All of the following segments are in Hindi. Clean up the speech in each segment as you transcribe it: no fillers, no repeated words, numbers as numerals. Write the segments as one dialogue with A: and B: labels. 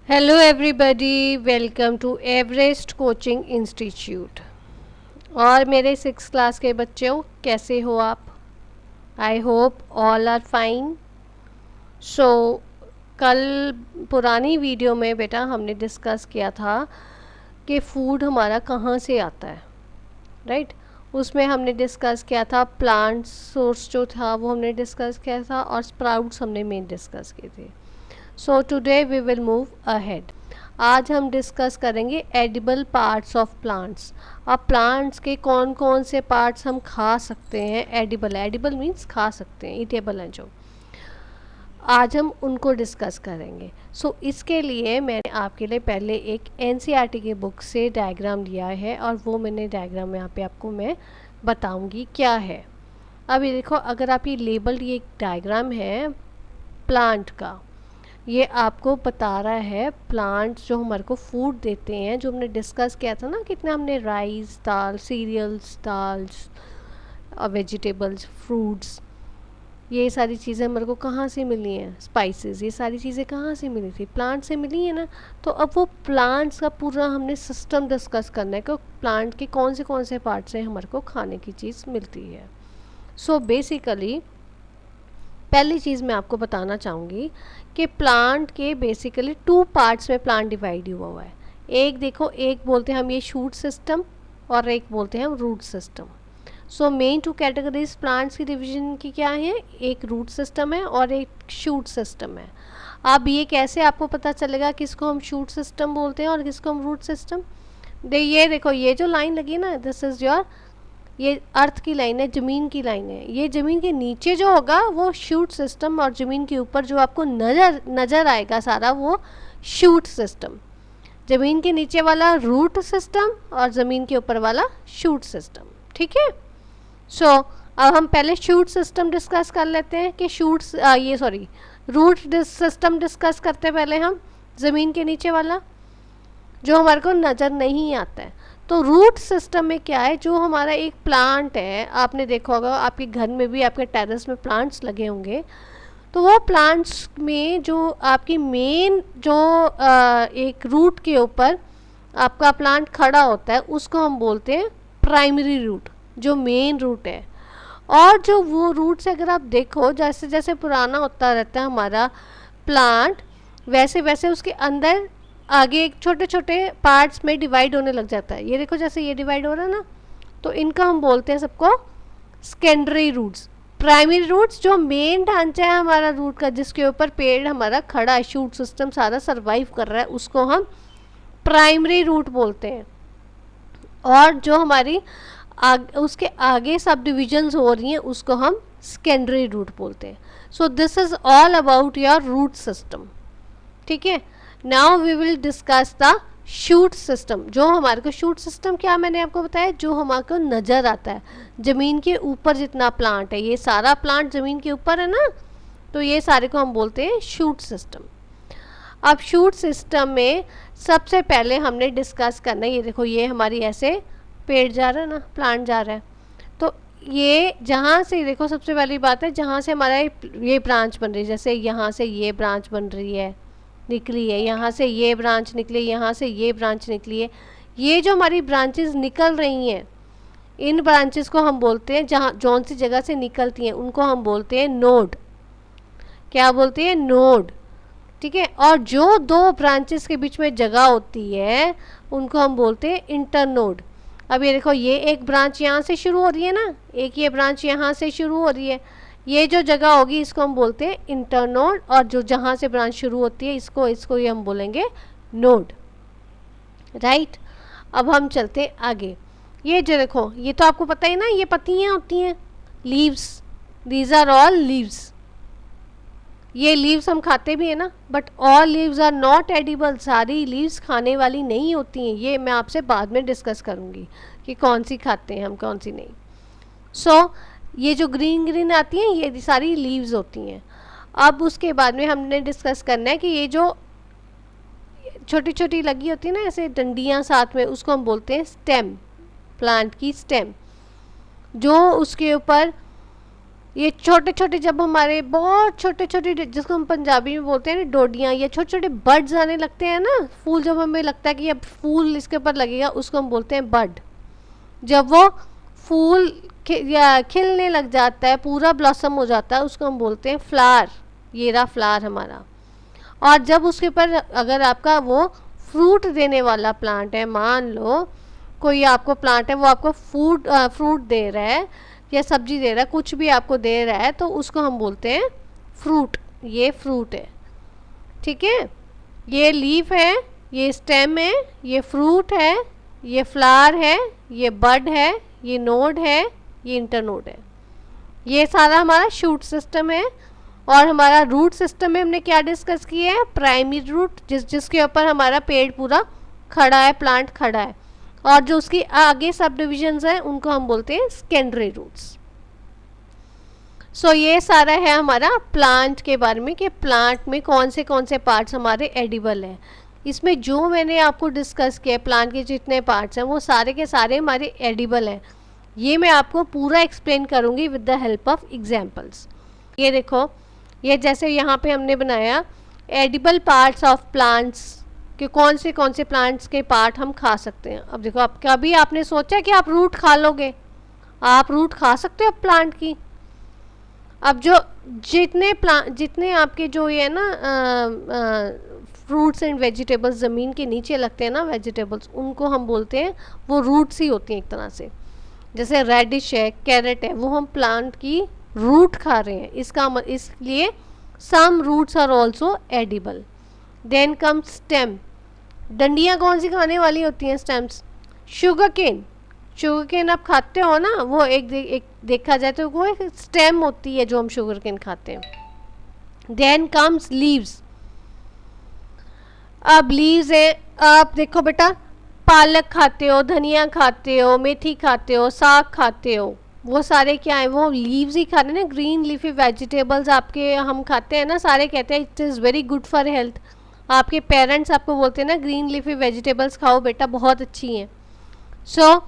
A: Hello everybody, welcome to Everest coaching institute. और मेरे 6 क्लास के बच्चों, कैसे हो आप? I hope all are fine. So कल पुरानी वीडियो में बेटा हमने डिस्कस किया था कि फूड हमारा कहाँ से आता है, राइट? उसमें हमने डिस्कस किया था प्लांट सोर्स जो था वो हमने डिस्कस किया था, और स्प्राउट्स हमने मेन डिस्कस किए थे। So today we will move ahead. आज हम डिस्कस करेंगे एडिबल पार्ट्स ऑफ प्लांट्स। अब प्लांट्स के कौन कौन से पार्ट्स हम खा सकते हैं। एडिबल, एडिबल मीन्स खा सकते हैं, ईटेबल हैं जो, आज हम उनको डिस्कस करेंगे। सो इसके लिए मैंने आपके लिए पहले एक एनसीईआरटी की बुक से डायग्राम लिया है, और वो मैंने डायग्राम यहाँ पे आपको मैं बताऊँगी क्या है। अब ये देखो, अगर आप ये लेबल, ये एक डायग्राम है प्लांट का, ये आपको बता रहा है प्लांट्स जो हमारे को फूड देते हैं, जो हमने डिस्कस किया था ना, कितना हमने राइस, दाल, सीरियल्स, दाल्स, वेजिटेबल्स, फ्रूट्स, ये सारी चीज़ें हमारे को कहाँ से मिली हैं, स्पाइसेस, ये सारी चीज़ें कहाँ से मिली थी? प्लांट से मिली है ना। तो अब वो प्लांट्स का पूरा हमने सिस्टम डिस्कस करना है कि प्लांट के कौन से पार्ट से हमारे को खाने की चीज़ मिलती है। सो बेसिकली पहली चीज़ मैं आपको बताना चाहूँगी कि प्लांट के बेसिकली 2 पार्ट्स में प्लांट डिवाइड हुआ है। एक देखो, एक बोलते हैं हम ये शूट सिस्टम, और एक बोलते हैं हम root system. So main 2 categories plants की डिवीजन की क्या है? एक रूट सिस्टम है और एक शूट सिस्टम है। अब ये कैसे आपको पता चलेगा किसको हम शूट सिस्टम बोलते हैं और किसको हम रूट सिस्टम? ये देखो, ये जो लाइन लगी है ना, दिस इज़ योर, ये अर्थ की लाइन है, ज़मीन की लाइन है। ये ज़मीन के नीचे जो होगा वो शूट सिस्टम, और ज़मीन के ऊपर जो आपको नज़र आएगा सारा वो शूट सिस्टम। ज़मीन के नीचे वाला रूट सिस्टम और ज़मीन के ऊपर वाला शूट सिस्टम, ठीक है। सो अब हम पहले शूट सिस्टम डिस्कस कर लेते हैं कि रूट सिस्टम डिस्कस करते पहले हम, ज़मीन के नीचे वाला जो हमारे को नज़र नहीं आता है। तो रूट सिस्टम में क्या है, जो हमारा एक प्लांट है, आपने देखा होगा आपके घर में भी, आपके टेरेस में प्लांट्स लगे होंगे, तो वो प्लांट्स में जो आपकी मेन जो एक रूट के ऊपर आपका प्लांट खड़ा होता है, उसको हम बोलते हैं प्राइमरी रूट, जो मेन रूट है। और जो वो रूट से अगर आप देखो, जैसे जैसे पुराना होता रहता है हमारा प्लांट, वैसे वैसे उसके अंदर आगे एक छोटे छोटे पार्ट्स में डिवाइड होने लग जाता है। ये देखो, जैसे ये डिवाइड हो रहा है ना, तो इनका हम बोलते हैं सबको सेकेंडरी रूट्स। प्राइमरी रूट्स जो मेन ढांचा है हमारा रूट का, जिसके ऊपर पेड़ हमारा खड़ा है, शूट सिस्टम सारा सरवाइव कर रहा है, उसको हम प्राइमरी रूट बोलते हैं। और जो हमारी उसके आगे सब डिविजन्स हो रही हैं, उसको हम सेकेंडरी रूट बोलते हैं। So this is all about your root system, ठीक है। Now we will discuss the shoot system. जो हमारे को शूट सिस्टम क्या मैंने आपको बताया, जो हमारे को नज़र आता है ज़मीन के ऊपर, जितना प्लांट है, ये सारा प्लांट ज़मीन के ऊपर है ना, तो ये सारे को हम बोलते हैं शूट सिस्टम। अब शूट सिस्टम में सबसे पहले हमने डिस्कस करना है, ये देखो, ये हमारी ऐसे पेड़ जा रहा है ना, प्लांट जा रहा है, तो ये जहाँ से देखो, सबसे पहली बात है जहाँ से हमारा ये ब्रांच बन रही है, जैसे यहाँ से ये ब्रांच बन रही है, निकली है, यहाँ से ये ब्रांच निकली, यहाँ से ये ब्रांच निकली है। ये जो हमारी ब्रांचेस निकल रही हैं, इन ब्रांचेस को हम बोलते हैं, जहाँ जौन सी जगह से निकलती हैं उनको हम बोलते हैं नोड। क्या बोलते हैं? नोड, ठीक है। और जो 2 ब्रांचेस के बीच में जगह होती है उनको हम बोलते हैं इंटरनोड। अब ये देखो, ये एक ब्रांच यहाँ से शुरू हो रही है ना, एक ये ब्रांच यहाँ से शुरू हो रही है, ये जो जगह होगी इसको हम बोलते हैं इंटरनोड, और जो जहाँ से ब्रांच शुरू होती है इसको ये हम बोलेंगे नोड, राइट। अब हम चलते हैं आगे। ये जो देखो, ये तो आपको पता ही ना, ये पत्तियाँ होती हैं, leaves, these are all leaves. ये लीव्स हम खाते भी हैं ना, but all leaves are not edible. सारी लीव्स खाने वाली नहीं होती हैं, ये मैं आपसे बाद में डिस्कस करूँगी कि कौन सी खाते हैं हम, कौन सी नहीं। सो ये जो ग्रीन ग्रीन आती हैं, ये सारी लीव्स होती हैं। अब उसके बाद में हमने डिस्कस करना है कि ये जो छोटी छोटी लगी होती है ना, ऐसे डंडियाँ साथ में, उसको हम बोलते हैं स्टेम, प्लांट की स्टेम। जो उसके ऊपर ये छोटे छोटे, जब हमारे बहुत छोटे छोटे, जिसको हम पंजाबी में बोलते हैं ना डोडियाँ, या छोटे छोटे बड्स आने लगते हैं ना, फूल जब हमें लगता है कि अब फूल इसके ऊपर लगेगा, उसको हम बोलते हैं बड। जब वो फूल या खिलने लग जाता है, पूरा ब्लॉसम हो जाता है, उसको हम बोलते हैं फ्लावर। ये रहा फ्लावर हमारा। और जब उसके ऊपर अगर आपका वो फ्रूट देने वाला प्लांट है, मान लो कोई आपको प्लांट है, वो आपको फ्रूट दे रहा है या सब्जी दे रहा है, कुछ भी आपको दे रहा है, तो उसको हम बोलते हैं फ्रूट। ये फ्रूट है, ठीक है। ये लीफ है, ये स्टेम है, ये फ्रूट है, ये फ्लावर है, ये बड है, ये नोड है, ये इंटरनोड है। ये सारा हमारा शूट सिस्टम है। और हमारा रूट सिस्टम में हमने क्या डिस्कस किया है? प्राइमरी रूट, जिसके ऊपर हमारा पेड़ पूरा खड़ा है, प्लांट खड़ा है। और जो उसकी आगे सब डिविजन्स हैं उनको हम बोलते हैं सेकेंडरी रूट्स। सो ये सारा है हमारा प्लांट के बारे में कि प्लांट में कौन से पार्ट्स हमारे एडिबल हैं। इसमें जो मैंने आपको डिस्कस किया प्लांट के जितने पार्ट्स हैं वो सारे के सारे हमारे एडिबल हैं। ये मैं आपको पूरा एक्सप्लेन करूँगी with the help of examples. ये देखो, ये जैसे यहाँ पे हमने बनाया एडिबल पार्ट्स ऑफ प्लांट्स कि कौन से प्लांट्स के पार्ट हम खा सकते हैं। अब देखो, अब कभी आपने सोचा कि आप रूट खा लोगे? आप रूट खा सकते हो प्लांट की। अब जो जितने आपके जो ये ना फ्रूट्स एंड वेजिटेबल्स ज़मीन के नीचे लगते हैं ना वेजिटेबल्स, उनको हम बोलते हैं वो रूट्स ही होती हैं एक तरह से। जैसे रेडिश है, कैरेट है, वो हम प्लांट की रूट खा रहे हैं, इसलिए some roots are also edible. Then come stem. डंडियाँ कौन सी खाने वाली होती हैं? स्टेम्स। शुगर केन आप खाते हो ना, वो एक देखा जाए तो वो एक स्टेम होती है जो हम शुगर केन खाते हैं। Then comes leaves. अब लीव्स है, आप देखो बेटा, पालक खाते हो, धनिया खाते हो, मेथी खाते हो, साग खाते हो, वो सारे क्या है? वो लीव्स ही खाते हैं ना। ग्रीन लीफी वेजिटेबल्स आपके हम खाते हैं ना, सारे कहते हैं it is very good for health. आपके पेरेंट्स आपको बोलते हैं ना ग्रीन लीफी वेजिटेबल्स खाओ बेटा, बहुत अच्छी हैं। सो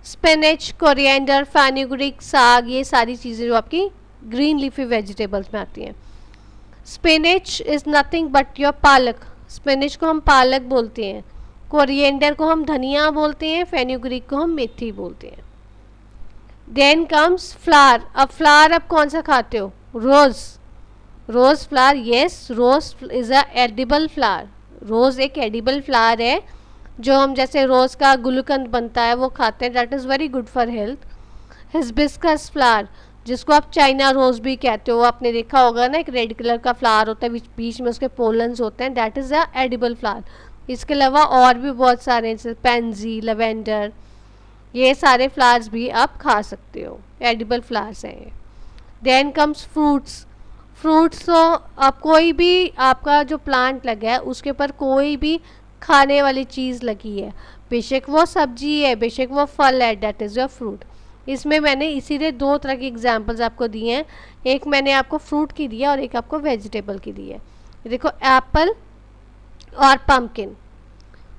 A: स्पिनच, कोरिएंडर, फेनुग्रीक, साग, ये सारी चीज़ें जो आपकी ग्रीन लीफी वेजिटेबल्स में आती हैं। Spinach is nothing but your पालक। स्पिनच को हम पालक बोलते हैं, कोरिएंडर को हम धनिया बोलते हैं, फेनुग्रीक को हम मेथी बोलते हैं। Then comes flower. अब फ्लावर अब कौन सा खाते हो? Rose flower. Yes, rose is a edible flower. Rose एक एडिबल फ्लावर है जो हम जैसे रोज़ का गुलकंद बनता है वो खाते हैं, that is very good for health. Hibiscus flower, जिसको आप चाइना रोज़ भी कहते हो, आपने देखा होगा ना, एक रेड कलर का फ्लावर होता है, बीच में उसके पोलन्स होते हैं, that is a edible flower. इसके अलावा और भी बहुत सारे जैसे पेंजी, लेवेंडर, ये सारे फ्लावर्स भी आप खा सकते हो, एडिबल फ्लावर्स हैं। Then comes fruits. तो आप कोई भी आपका जो प्लांट लगा है उसके ऊपर कोई भी खाने वाली चीज़ लगी है, बेशक वो सब्जी है, बेशक वो फल है, डेट इज़ योर फ्रूट। इसमें मैंने इसीलिए दो तरह की एग्जांपल्स आपको दिए हैं, एक मैंने आपको फ्रूट की दी है और एक आपको वेजिटेबल की दी है। देखो, एप्पल और पम्पकिन,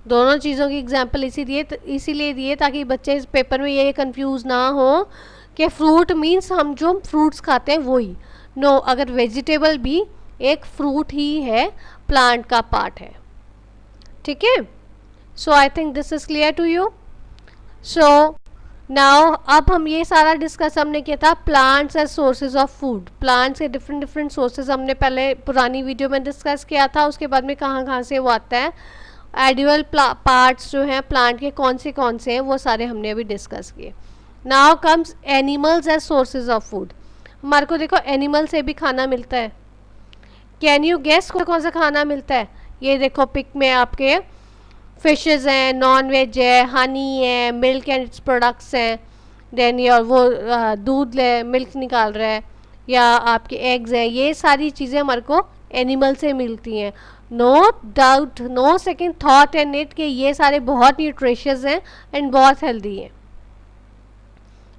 A: दोनों चीज़ों की एग्जांपल इसीलिए दिए ताकि बच्चे इस पेपर में ये कंफ्यूज ना हो कि फ्रूट मीन्स हम जो फ्रूट्स खाते हैं वही। नो, अगर वेजिटेबल भी एक फ्रूट ही है, प्लांट का पार्ट है, ठीक है। So I think this is clear to you. So now अब हम ये सारा डिस्कस हमने किया था plants as sources of food. Plants के डिफरेंट सोर्सेज हमने पहले पुरानी वीडियो में डिस्कस किया था, उसके बाद में कहाँ से वो आता है। एडिबल पार्ट्स जो हैं प्लांट के कौन से हैं वो सारे हमने अभी डिस्कस किए। Now comes animals as sources of food. हमारे को देखो एनिमल से भी खाना मिलता है। कैन यू गेस कौन सा खाना मिलता है? ये देखो पिक में आपके फिशेस हैं, नॉन वेज है, हनी है, मिल्क एंड इट्स प्रोडक्ट्स हैं, देन योर वो दूध मिल्क निकाल रहा है, या आपके एग्स हैं, ये सारी चीज़ें हमारे को एनिमल से मिलती हैं। No doubt, no second thought in it कि ये सारे बहुत न्यूट्रिशियस हैं एंड बहुत हेल्दी हैं।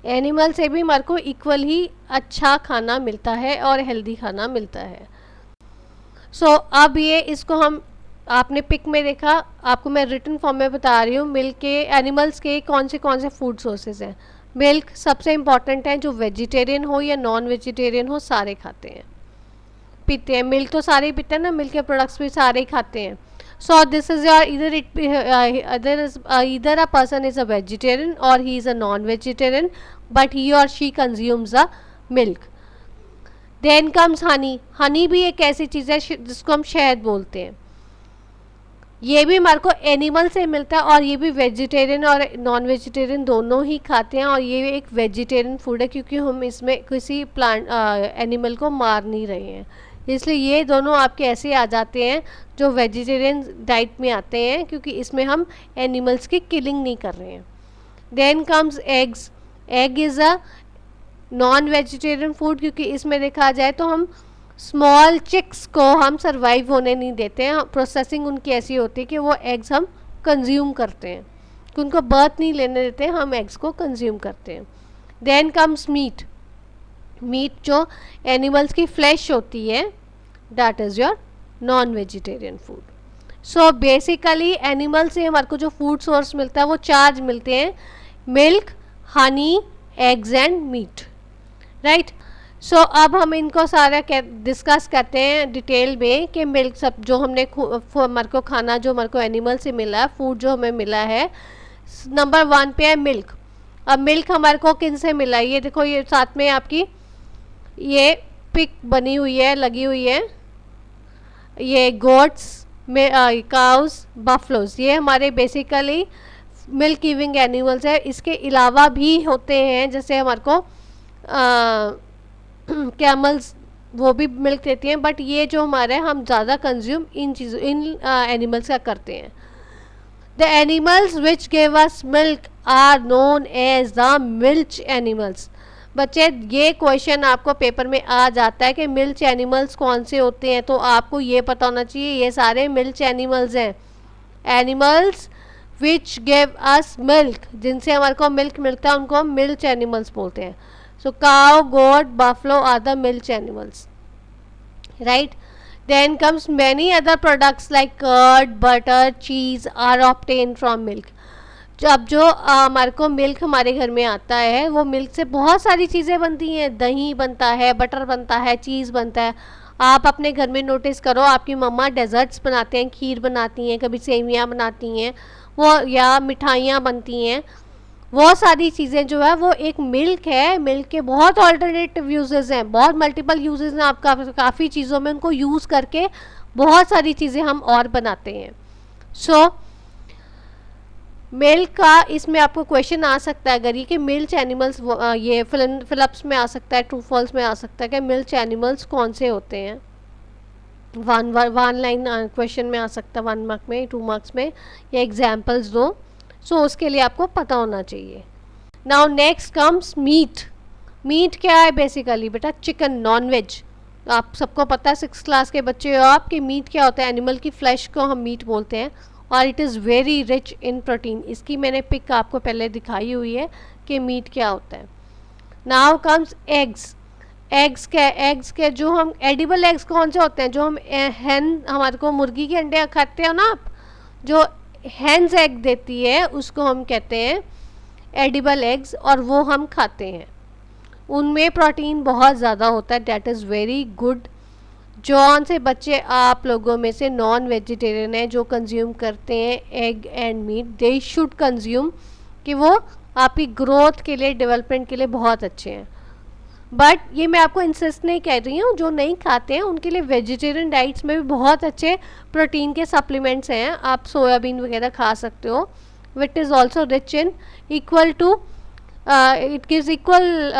A: एनिमल से भी हमारे को इक्वल ही अच्छा खाना मिलता है और हेल्दी खाना मिलता है। सो अब ये इसको हम, आपने पिक में देखा, आपको मैं रिटन फॉर्म में बता रही हूँ मिल्क के, एनिमल्स के कौन से फूड सोर्सेज हैं। मिल्क सबसे इम्पॉर्टेंट है, जो वेजिटेरियन हो या नॉन वेजिटेरियन हो सारे खाते हैं, पीते हैं। मिल्क तो सारे ही पीते हैं ना, मिल्क के प्रोडक्ट्स भी सारे ही खाते हैं। सो दिस इज योर इधर a person is a vegetarian or he is a non vegetarian, but he or she consumes a milk. Then comes honey. Honey भी एक ऐसी चीज़ है जिसको हम शहद बोलते हैं। ये भी हमारे को एनिमल से मिलता है और ये भी वेजिटेरियन और नॉन वेजिटेरियन दोनों ही खाते हैं, और ये एक वेजिटेरियन फूड है क्योंकि हम इसमें किसी प्लांट एनिमल को मार नहीं रहे हैं, इसलिए ये दोनों आपके ऐसे आ जाते हैं जो वेजिटेरियन डाइट में आते हैं, क्योंकि इसमें हम एनिमल्स की किलिंग नहीं कर रहे हैं। Then comes eggs. Egg is a non vegetarian food, क्योंकि इसमें देखा जाए तो हम स्मॉल चिक्स को हम सरवाइव होने नहीं देते हैं। प्रोसेसिंग उनकी ऐसी होती है कि वो एग्स हम कंज्यूम करते हैं, कि उनको बर्थ नहीं लेने देते हैं, हम एग्स को कंज्यूम करते हैं। Then comes meat. मीट जो एनिमल्स की फ्लैश होती है, that is your non vegetarian food. So basically animal से हमारे को जो फूड सोर्स मिलता है वो चार मिलते हैं, milk, honey, eggs and meat, right. So अब हम इनको सारा डिस्कस करते हैं डिटेल में कि मिल्क सब जो हमने हमारे को खाना जो हमारे को एनिमल से मिला है, फूड जो हमें मिला है, नंबर 1 पे है मिल्क। अब मिल्क हमारे को किन से मिला है, ये देखो, ये साथ में आपकी ये पिक बनी हुई है, लगी हुई है, ये गोट्स में काउस, बफलोज, ये हमारे बेसिकली मिल्क गिविंग एनिमल्स है। इसके अलावा भी होते हैं, जैसे हमारे को कैमल्स, वो भी मिल्क देती हैं, बट ये जो हमारे हम ज़्यादा कंज्यूम इन चीज़ों इन एनिमल्स का करते हैं। The animals which give us milk are known as the milch animals. बच्चे, ये क्वेश्चन आपको पेपर में आ जाता है कि मिल्च एनिमल्स कौन से होते हैं, तो आपको ये पता होना चाहिए ये सारे मिल्च एनिमल्स हैं। Animals which give us milk, जिनसे हमारे को मिल्क मिलता है, उनको हम मिल्च एनिमल्स बोलते हैं। So cow, goat, buffalo are the milch animals, right? Then comes many other products like curd, butter, cheese are obtained from milk. अब जो हमारे को मिल्क हमारे घर में आता है, वो मिल्क से बहुत सारी चीज़ें बनती हैं, दही बनता है, बटर बनता है, चीज़ बनता है। आप अपने घर में नोटिस करो, आपकी मम्मा डेजर्ट्स बनाते हैं, खीर बनाती हैं, कभी सेवियाँ बनाती हैं, वो या मिठाइयाँ बनती हैं, वो सारी चीज़ें जो है वो एक मिल्क है। मिल्क के बहुत ऑल्टरनेटिव यूजेस हैं, बहुत मल्टीपल यूजेस हैं, आप काफ़ी चीज़ों में उनको यूज़ करके बहुत सारी चीज़ें हम और बनाते हैं। सो मिल्क का इसमें आपको क्वेश्चन आ सकता है अगर ये कि मिल्च एनिमल्स, ये फिलिप्स में आ सकता है, ट्रू फॉल्स में आ सकता है कि मिल्च एनिमल्स कौन से होते हैं। वन लाइन क्वेश्चन में आ सकता है, 1 मार्क में, 2 मार्क्स में, या एग्जाम्पल्स दो। सो उसके लिए आपको पता होना चाहिए। Now next comes meat. Meat क्या है बेसिकली बेटा? Chicken, non veg. आप सबको पता है, 6th क्लास के बच्चे हो आप, कि मीट क्या होता है। एनिमल की फ्लैश को हम मीट बोलते हैं, और it is very rich in protein. इसकी मैंने पिक आपको पहले दिखाई हुई है कि मीट क्या होता है। Now comes eggs. एग्स के जो हम एडिबल एग्स कौन से होते हैं? जो हम हैन, हमारे को मुर्गी के अंडे खाते हो ना आप, जो हैंस एग देती है उसको हम कहते हैं एडिबल एग्स, और वो हम खाते हैं। उनमें प्रोटीन बहुत ज़्यादा होता है, डैट इज़ वेरी गुड। जौन से बच्चे आप लोगों में से नॉन वेजिटेरियन हैं जो कंज्यूम करते हैं egg and meat, they should consume, कि वो आपकी ग्रोथ के लिए, डेवलपमेंट के लिए बहुत अच्छे हैं। बट ये मैं आपको इंसिस्ट नहीं कह रही हूँ, जो नहीं खाते हैं उनके लिए वेजिटेरियन डाइट्स में भी बहुत अच्छे प्रोटीन के सप्लीमेंट्स हैं। आप सोयाबीन वगैरह खा सकते हो, which is also rich in equal to, it gives equal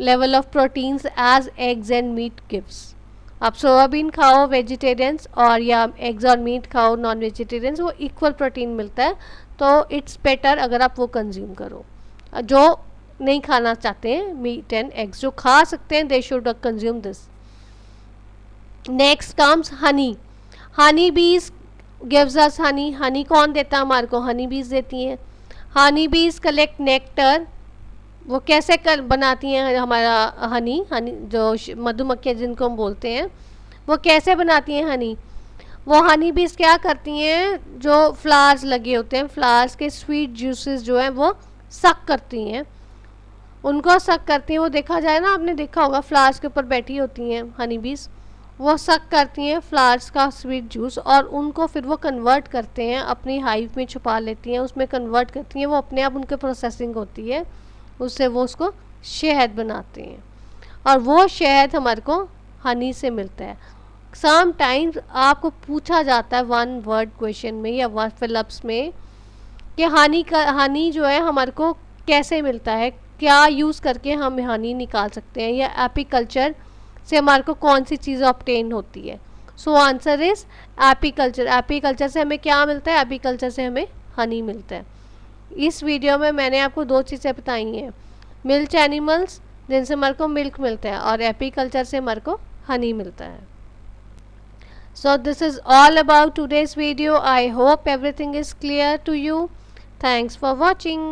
A: level of proteins as eggs and meat gives. आप सोयाबीन खाओ वेजिटेरियंस, और या एग्स और मीट खाओ नॉन वेजिटेरियंस, वो इक्वल प्रोटीन मिलता है, तो इट्स बेटर अगर आप वो कंज्यूम करो। जो नहीं खाना चाहते हैं मीट एंड एग्स, जो खा सकते हैं, दे should consume this. Next comes honey. Honey बीज गिव्स अस हनी। हनी कौन देता है हमारे को? हनी बीज देती हैं। हनी बीज कलेक्ट नेक्टर। वो कैसे बनाती हैं हमारा हनी? हनी जो मधुमक्खियाँ जिनको हम बोलते हैं, वो कैसे बनाती हैं हनी? वो हनी बीज क्या करती हैं, जो फ्लावर्स लगे होते हैं, फ्लावर्स के स्वीट जूसेस जो हैं वो सक करती हैं, उनको सक करती हैं, वो देखा जाए ना, आपने देखा होगा फ्लावर्स के ऊपर बैठी होती हैं हनी बीज, वो सक करती हैं फ्लावर्स का स्वीट जूस और उनको फिर वो कन्वर्ट करते हैं, अपनी हाइव में छुपा लेती हैं, उसमें कन्वर्ट करती हैं, वो अपने आप उनके प्रोसेसिंग होती है, उससे वो उसको शहद बनाते हैं और वो शहद हमारे को हनी से मिलता है। सम टाइम्स आपको पूछा जाता है वन वर्ड क्वेश्चन में या वन फिलअप्स में कि हनी जो है हमारे को कैसे मिलता है, क्या यूज़ करके हम हनी निकाल सकते हैं, या एपीकल्चर से हमारे को कौन सी चीज़ ऑब्टेन होती है। So answer is apiculture. Apiculture से हमें क्या मिलता है, एपीकल्चर से हमें हनी मिलता है। इस वीडियो में मैंने आपको दो चीज़ें बताई हैं, मिल्क एनिमल्स जिनसे हमारे को मिल्क मिलता है और एपीकल्चर से हमारे को हनी मिलता है। So this is all about today's video. I hope everything is clear to you. Thanks for watching.